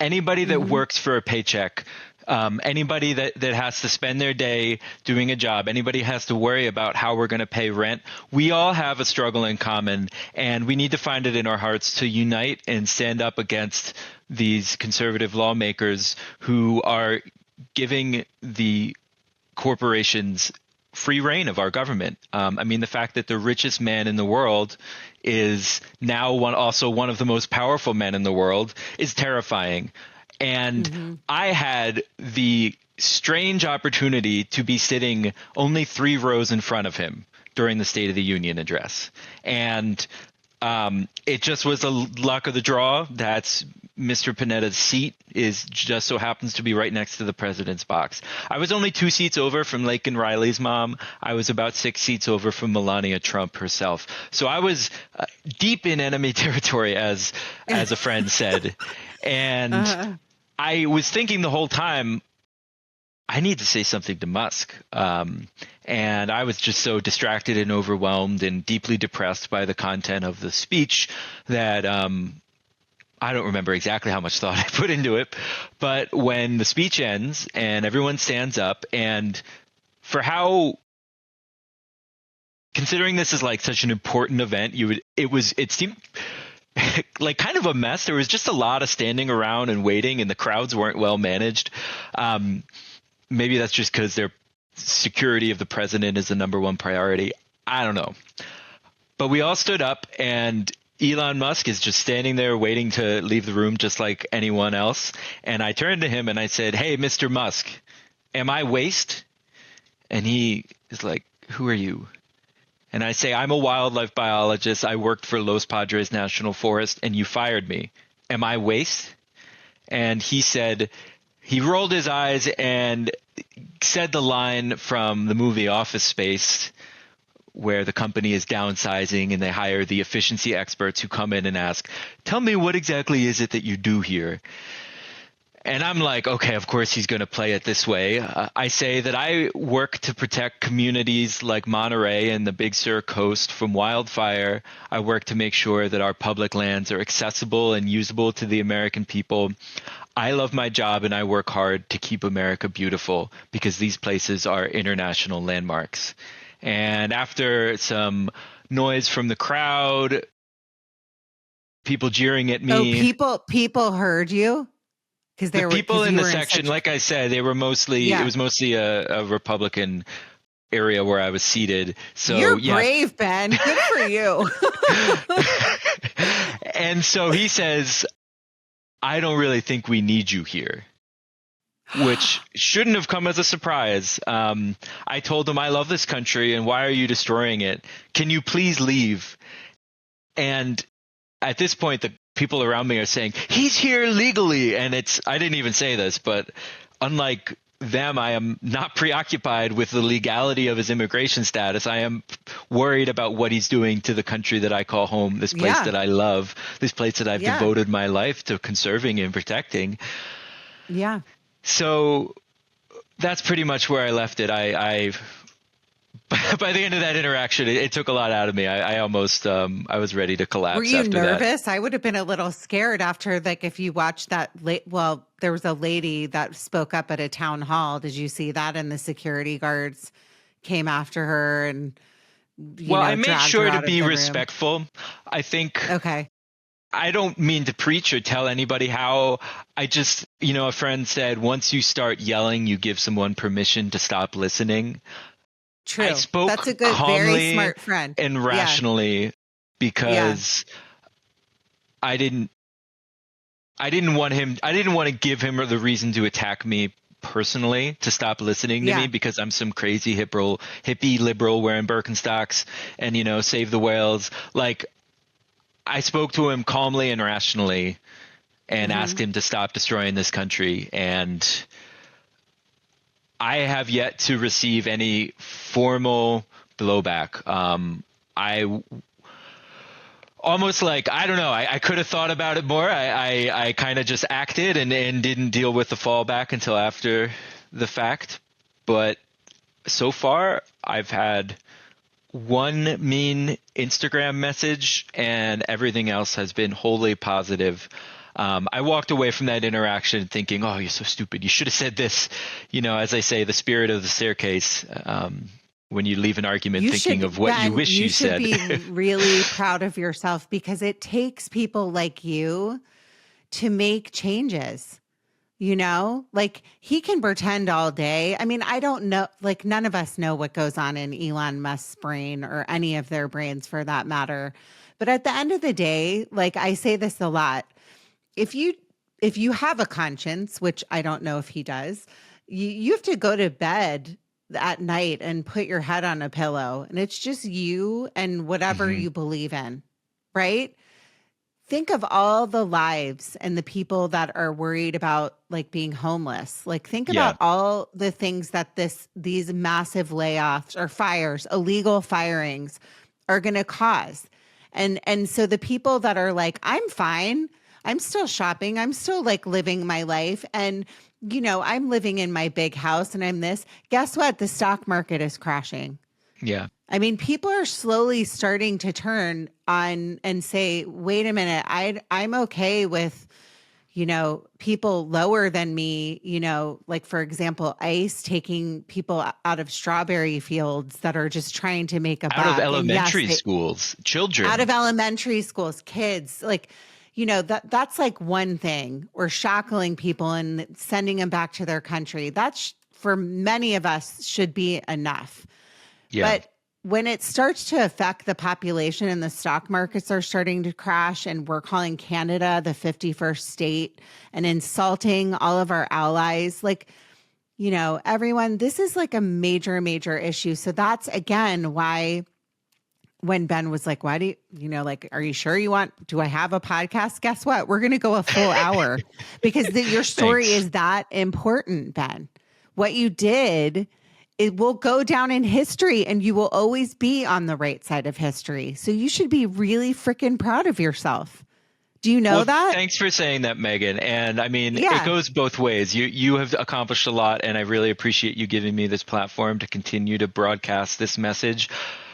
Anybody that works for a paycheck, anybody that has to spend their day doing a job, anybody has to worry about how we're going to pay rent, we all have a struggle in common, and we need to find it in our hearts to unite and stand up against these conservative lawmakers who are giving the corporations free reign of our government. The fact that the richest man in the world is now also one of the most powerful men in the world is terrifying. And I had the strange opportunity to be sitting only 3 rows in front of him during the State of the Union address. And it just was the luck of the draw. That's Mr. Panetta's seat just so happens to be right next to the president's box. I was only 2 seats over from Laken Riley's mom. I was about 6 seats over from Melania Trump herself. So I was deep in enemy territory, as a friend said. And I was thinking the whole time, I need to say something to Musk. And I was just so distracted and overwhelmed and deeply depressed by the content of the speech that I don't remember exactly how much thought I put into it. But when the speech ends and everyone stands up, and for how, considering this is like such an important event, it seemed like kind of a mess. There was just a lot of standing around and waiting, and the crowds weren't well managed. Maybe that's just because their security of the president is the number one priority. I don't know. But we all stood up, and Elon Musk is just standing there waiting to leave the room just like anyone else. And I turned to him and I said, "Hey, Mr. Musk, am I waste?" And he is like, "Who are you?" And I say, "I'm a wildlife biologist. I worked for Los Padres National Forest, and you fired me. Am I waste?" And he said, he rolled his eyes and said the line from the movie Office Space, where the company is downsizing and they hire the efficiency experts who come in and ask, "Tell me, what exactly is it that you do here?" And I'm like, okay, of course he's going to play it this way. I say that I work to protect communities like Monterey and the Big Sur coast from wildfire. I work to make sure that our public lands are accessible and usable to the American people. I love my job and I work hard to keep America beautiful because these places are international landmarks. And after some noise from the crowd, people jeering at me. Oh, people heard you? Because The people in the section, like I said, they were mostly, it was mostly a Republican area where I was seated. So you're brave, Ben. Good for you. And so he says, "I don't really think we need you here," which shouldn't have come as a surprise. I told him, "I love this country, and why are you destroying it? Can you please leave?" And at this point, the people around me are saying, "He's here legally." And I didn't even say this, but unlike them, I am not preoccupied with the legality of his immigration status. I am worried about what he's doing to the country that I call home, this place that I love, this place that I've devoted my life to conserving and protecting. Yeah. So that's pretty much where I left it. By the end of that interaction, it took a lot out of me. I almost, I was ready to collapse. Were you after nervous? that. I would have been a little scared after, like, if you watched that. Well, there was a lady that spoke up at a town hall. Did you see that? And the security guards came after her and, I made sure to be respectful. I think. Okay. I don't mean to preach or tell anybody how. I just, a friend said, once you start yelling, you give someone permission to stop listening. True. I spoke That's a good, calmly very smart friend. and rationally because I didn't want to give him the reason to attack me personally, to stop listening to me because I'm some crazy hippie liberal wearing Birkenstocks and, save the whales. Like, I spoke to him calmly and rationally and asked him to stop destroying this country. And I have yet to receive any formal blowback. I almost I don't know, I could have thought about it more. I kind of just acted and didn't deal with the fallback until after the fact. But so far, I've had one mean Instagram message and everything else has been wholly positive. I walked away from that interaction thinking, "Oh, you're so stupid. You should have said this." As I say, the spirit of the staircase. When you leave an argument thinking of what you wish you said. You should be really proud of yourself because it takes people like you to make changes. Like, he can pretend all day. I mean, I don't know, like, none of us know what goes on in Elon Musk's brain or any of their brains for that matter. But at the end of the day, like, I say this a lot. If you have a conscience, which I don't know if he does, you have to go to bed at night and put your head on a pillow, and it's just you and whatever you believe in, right? Think of all the lives and the people that are worried about, like, being homeless. Like, think about all the things that these massive layoffs or fires, illegal firings, are going to cause. And so the people that are like, "I'm fine, I'm still shopping, I'm still, like, living my life," and I'm living in my big house and I'm this. Guess what? The stock market is crashing. Yeah. I mean, people are slowly starting to turn on and say, wait a minute, I'm okay with, people lower than me, like, for example, ICE taking people out of strawberry fields that are just trying to make a Out of buck. And yes, elementary schools, children. out of elementary schools, kids, like, that's like one thing, or shackling people and sending them back to their country. That's for many of us should be enough. Yeah. But when it starts to affect the population and the stock markets are starting to crash, and we're calling Canada the 51st state and insulting all of our allies, like, everyone, this is like a major, major issue. So that's again why when Ben was like, why do you, like, are you sure do I have a podcast? Guess what? We're going to go a full hour because your story Thanks. is that important, Ben. What you did, it will go down in history and you will always be on the right side of history. So you should be really freaking proud of yourself. Do you know that? Thanks for saying that, Meghan. And I mean, Yeah. It goes both ways. You have accomplished a lot, and I really appreciate you giving me this platform to continue to broadcast this message.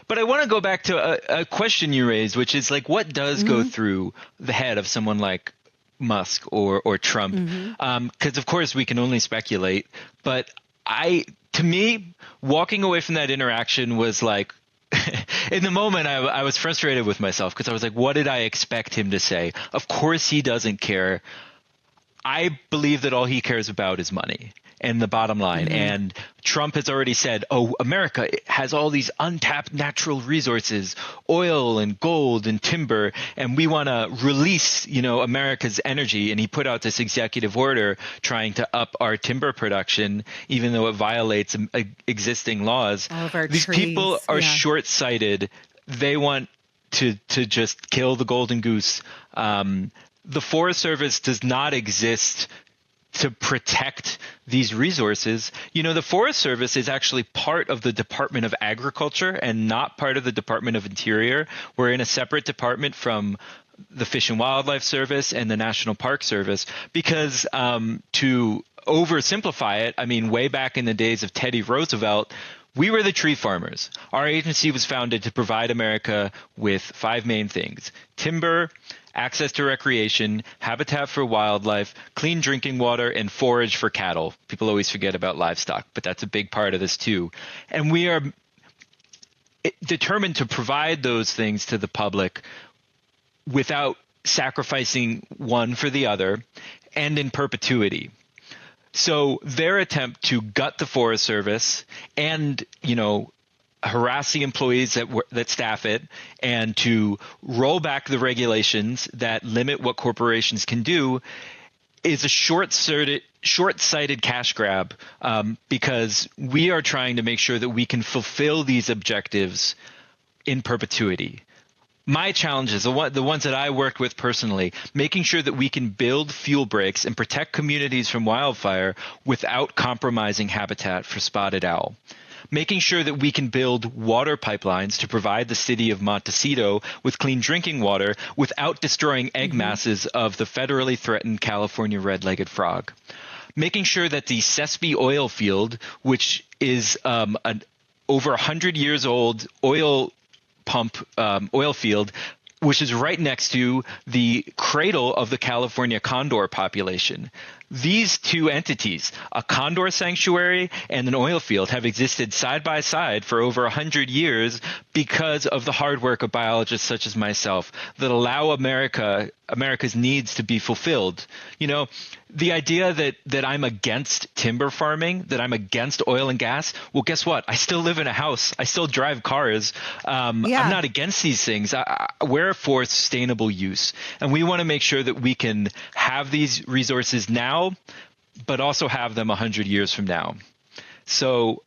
But I want to go back to a question you raised, which is like, what does go through the head of someone like Musk or Trump? Because of course we can only speculate. But to me, walking away from that interaction was like, in the moment, I was frustrated with myself because I was like, what did I expect him to say? Of course he doesn't care. I believe that all he cares about is money and the bottom line. And Trump has already said, oh, America has all these untapped natural resources, oil and gold and timber, and we want to release, America's energy. And he put out this executive order trying to up our timber production, even though it violates existing laws. All of our These trees, people are short-sighted. They want to just kill the golden goose. The Forest Service does not exist to protect these resources. The Forest Service is actually part of the Department of Agriculture and not part of the Department of Interior. We're in a separate department from the Fish and Wildlife Service and the National Park Service because to oversimplify it, I mean, way back in the days of Teddy Roosevelt, we were the tree farmers. Our agency was founded to provide America with 5 main things: timber, access to recreation, habitat for wildlife, clean drinking water, and forage for cattle. People always forget about livestock, but that's a big part of this too. And we are determined to provide those things to the public without sacrificing one for the other and in perpetuity. So their attempt to gut the Forest Service and, harass the employees that staff it and to roll back the regulations that limit what corporations can do is a short-sighted cash grab because we are trying to make sure that we can fulfill these objectives in perpetuity. My challenges, the ones that I worked with personally, making sure that we can build fuel breaks and protect communities from wildfire without compromising habitat for spotted owl. Making sure that we can build water pipelines to provide the city of Montecito with clean drinking water without destroying egg masses of the federally threatened California red-legged frog. Making sure that the Sespe oil field, which is an over 100 years old oil field, which is right next to the cradle of the California condor population. These two entities, a condor sanctuary and an oil field, have existed side by side for over 100 years because of the hard work of biologists such as myself that allow America's needs to be fulfilled. The idea that I'm against timber farming, that I'm against oil and gas, well, guess what? I still live in a house. I still drive cars. I'm not against these things. We're for sustainable use. And we want to make sure that we can have these resources now, but also have them 100 years from now. So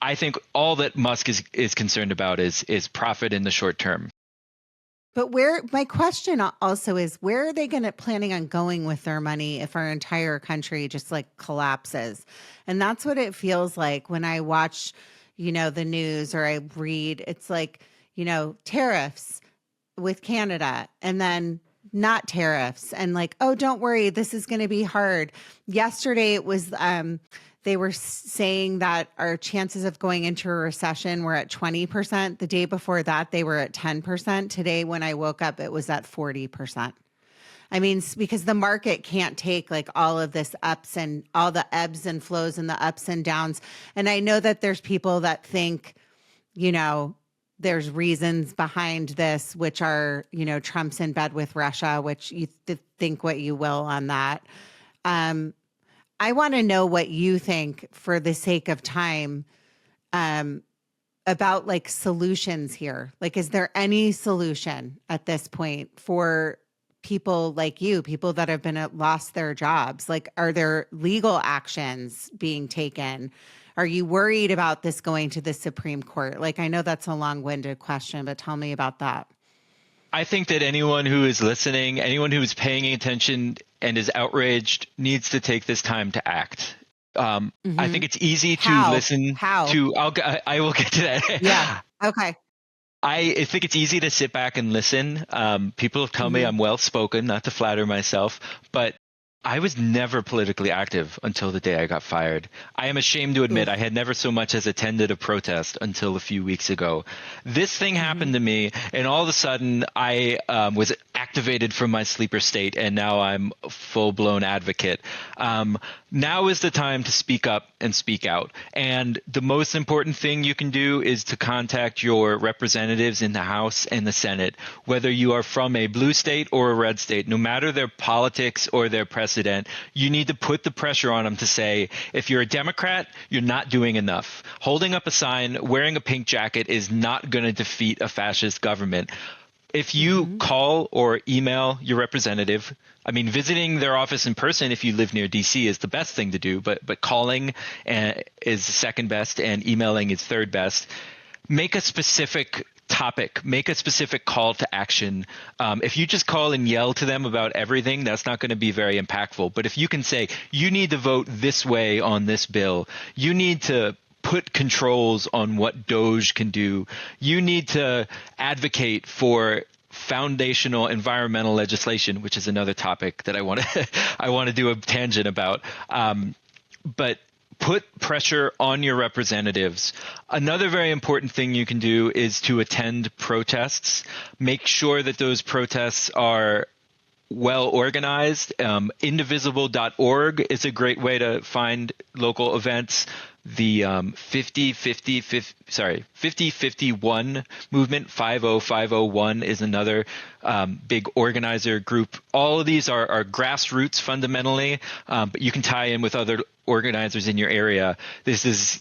I think all that Musk is concerned about is profit in the short term. But my question also is, where are they planning on going with their money if our entire country just like collapses? And that's what it feels like when I watch, the news or I read. It's like, tariffs with Canada, and then not tariffs and like, oh, don't worry, this is going to be hard. Yesterday it was, they were saying that our chances of going into a recession were at 20%. The day before that, they were at 10%. Today, when I woke up, it was at 40%. I mean, because the market can't take like all of this ups and all the ebbs and flows and the ups and downs. And I know that there's people that think, you know, there's reasons behind this, which are, you know, Trump's in bed with Russia, which you think what you will on that. I want to know what you think, for the sake of time, about like solutions here. Like, is there any solution at this point for people like you, people that have been lost their jobs? Like, are there legal actions being taken? Are you worried about this going to the Supreme Court? Like, I know that's a long-winded question, but tell me about that. I think that anyone who is listening, anyone who is paying attention and is outraged, needs to take this time to act. I think it's easy to listen to. I will get to that. Yeah. Okay. I think it's easy to sit back and listen. People have told me I'm well spoken, not to flatter myself, but I was never politically active until the day I got fired. I am ashamed to admit I had never so much as attended a protest until a few weeks ago. This thing happened to me, and all of a sudden I was activated from my sleeper state, and now I'm a full-blown advocate. Now is the time to speak up and speak out. And the most important thing you can do is to contact your representatives in the House and the Senate, whether you are from a blue state or a red state, no matter their politics or their precedent. You need to put the pressure on them to say, if you're a Democrat, you're not doing enough. Holding up a sign, wearing a pink jacket is not going to defeat a fascist government. If you call or email your representative, I mean, visiting their office in person if you live near DC is the best thing to do, but calling is second best and emailing is third best. Make a specific topic, make a specific call to action. If you just call and yell to them about everything, that's not going to be very impactful. But if you can say, you need to vote this way on this bill, you need to put controls on what DOJ can do, you need to advocate for foundational environmental legislation, which is another topic that I want to do a tangent about. But put pressure on your representatives. Another very important thing you can do is to attend protests. Make sure that those protests are well organized. Indivisible.org is a great way to find local events. The 5051 movement, 50501 is another big organizer group. All of these are grassroots fundamentally, but you can tie in with other organizers in your area. This is,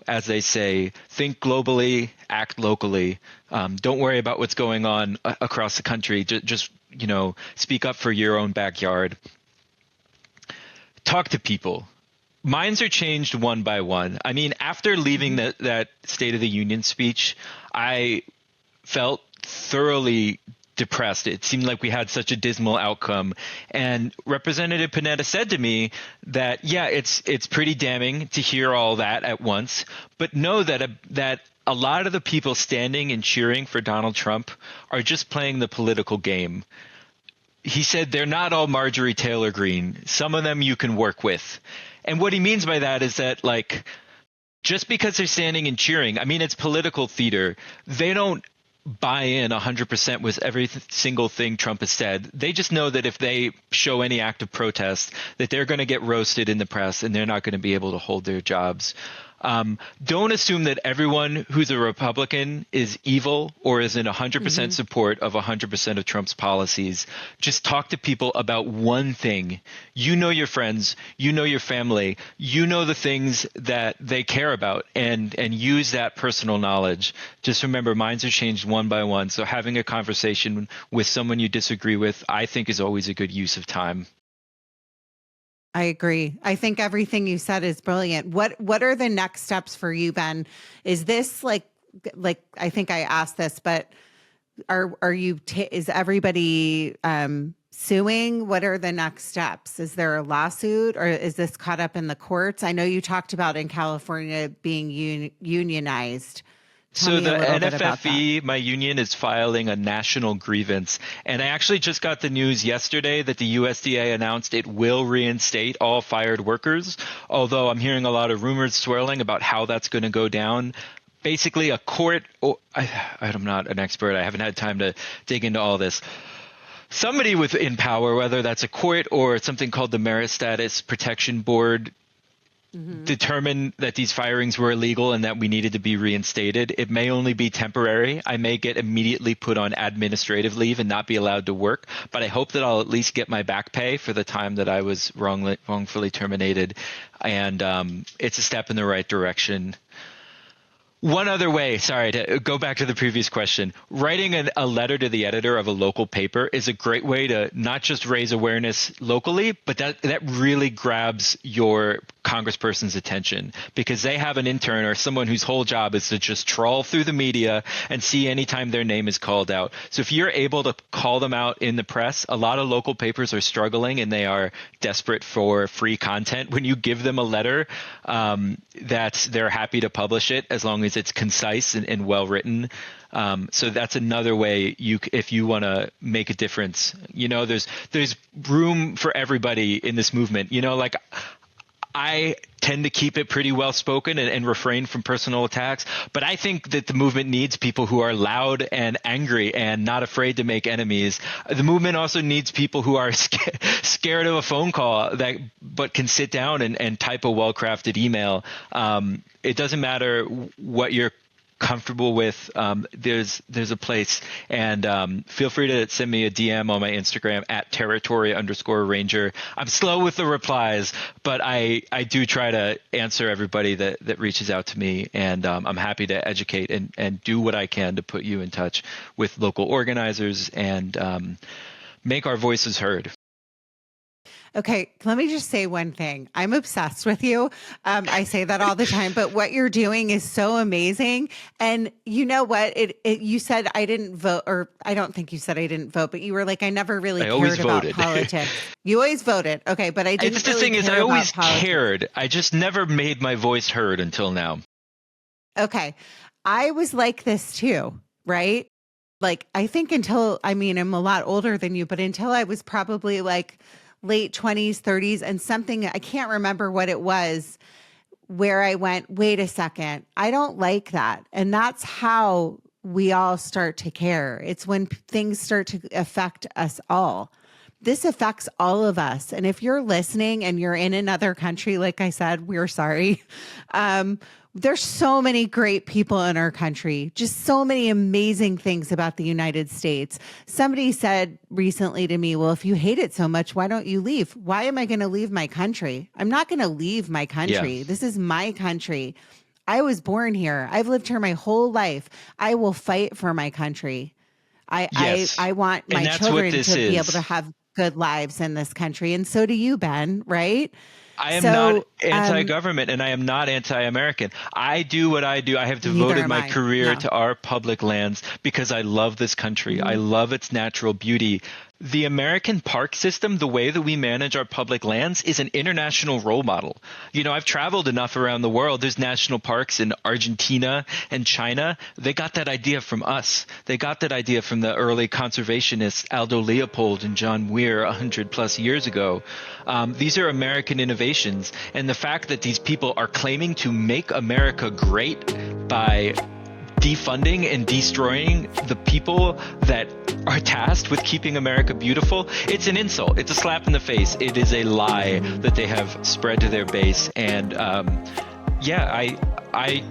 as they say, think globally, act locally. Don't worry about what's going on across the country. Just speak up for your own backyard. Talk to people. Minds are changed one by one. I mean, after leaving that State of the Union speech, I felt thoroughly depressed. It seemed like we had such a dismal outcome. And Representative Panetta said to me that, yeah, it's pretty damning to hear all that at once, but know that a lot of the people standing and cheering for Donald Trump are just playing the political game. He said they're not all Marjorie Taylor Greene. Some of them you can work with. And what he means by that is that, like, just because they're standing and cheering, I mean, it's political theater. They don't buy in 100% with every single thing Trump has said. They just know that if they show any act of protest, that they're going to get roasted in the press and they're not going to be able to hold their jobs. Don't assume that everyone who's a Republican is evil or is in 100% support of 100% of Trump's policies. Just talk to people about one thing. You know your friends, you know your family, you know the things that they care about, and use that personal knowledge. Just remember, minds are changed one by one. So having a conversation with someone you disagree with, I think, is always a good use of time. I agree. I think everything you said is brilliant. What are the next steps for you, Ben? Is this like I think I asked this, but is everybody suing? What are the next steps? Is there a lawsuit, or is this caught up in the courts? I know you talked about in California being unionized. So the about NFFE, my union, is filing a national grievance. And I actually just got the news yesterday that the USDA announced it will reinstate all fired workers, although I'm hearing a lot of rumors swirling about how that's going to go down. Basically, a court, I'm not an expert. I haven't had time to dig into all this. Somebody in power, whether that's a court or something called the Merit Status Protection Board, determined that these firings were illegal and that we needed to be reinstated. It may only be temporary. I may get immediately put on administrative leave and not be allowed to work, but I hope that I'll at least get my back pay for the time that I was wrongfully terminated. And it's a step in the right direction. One other way, sorry, to go back to the previous question, writing a letter to the editor of a local paper is a great way to not just raise awareness locally, but that really grabs your congressperson's attention, because they have an intern or someone whose whole job is to just trawl through the media and see anytime their name is called out. So if you're able to call them out in the press, a lot of local papers are struggling and they are desperate for free content. When you give them a letter, they're happy to publish it as long as it's concise and well written. So that's another way if you want to make a difference. There's room for everybody in this movement. Like I tend to keep it pretty well spoken and refrain from personal attacks, but I think that the movement needs people who are loud and angry and not afraid to make enemies. The movement also needs people who are scared of a phone call but can sit down and type a well-crafted email. It doesn't matter what you're comfortable with. There's a place, and feel free to send me a DM on my Instagram at territory_ranger. I'm slow with the replies, but I do try to answer everybody that reaches out to me, and I'm happy to educate and do what I can to put you in touch with local organizers and make our voices heard. Okay, let me just say one thing. I'm obsessed with you. I say that all the time, but what you're doing is so amazing. And you know what? You said I didn't vote, or I don't think you said I didn't vote, but you were like, I never really cared about politics. You always voted. Okay, but I didn't. The thing is, I always cared. I just never made my voice heard until now. Okay, I was like this too, right? Like, I think I'm a lot older than you, but until I was probably like late 20s, 30s, and something, I can't remember what it was, where I went, wait a second, I don't like that. And that's how we all start to care. It's when things start to affect us all. This affects all of us. And if you're listening and you're in another country, like I said, we're sorry. There's so many great people in our country, just so many amazing things about the United States. Somebody said recently to me, well, if you hate it so much, why don't you leave? Why am I going to leave my country? I'm not going to leave my country. Yeah. This is my country. I was born here. I've lived here my whole life. I will fight for my country. I want my children to be able to have good lives in this country. And so do you, Ben, right? I am not anti-government, and I am not anti-American. I do what I do. I have devoted my career to our public lands because I love this country. I love its natural beauty. The American park system, the way that we manage our public lands, is an international role model. I've traveled enough around the world. There's national parks in Argentina and China. They got that idea from us. They got that idea from the early conservationists, Aldo Leopold and John Muir, 100 plus years ago. These are American innovations. And the fact that these people are claiming to make America great by defunding and destroying the people that are tasked with keeping America beautiful, it's an insult. It's a slap in the face. It is a lie that they have spread to their base. And I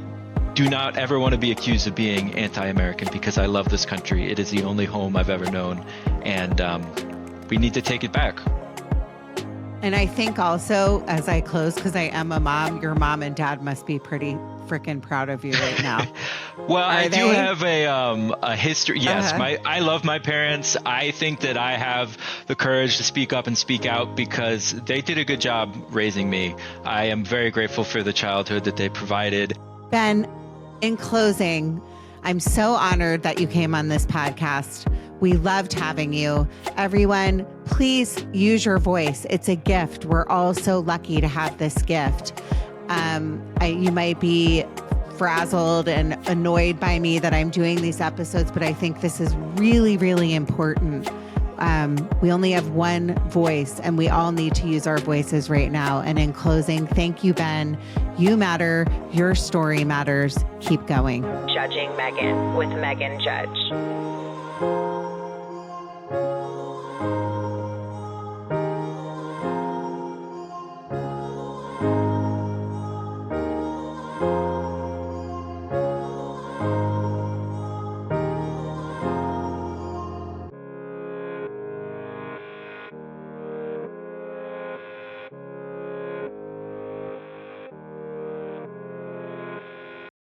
do not ever want to be accused of being anti-American because I love this country. It is the only home I've ever known. And we need to take it back. And I think also, as I close, because I am a mom, your mom and dad must be pretty freaking proud of you right now. Well, I do have a history. Yes, I love my parents. I think that I have the courage to speak up and speak out because they did a good job raising me. I am very grateful for the childhood that they provided. Ben, in closing, I'm so honored that you came on this podcast. We loved having you. Everyone, please use your voice. It's a gift. We're all so lucky to have this gift. You might be frazzled and annoyed by me that I'm doing these episodes, but I think this is really, really important. We only have one voice and we all need to use our voices right now. And in closing, thank you, Ben. You matter. Your story matters. Keep going. Judging Meghan with Meghan Judge.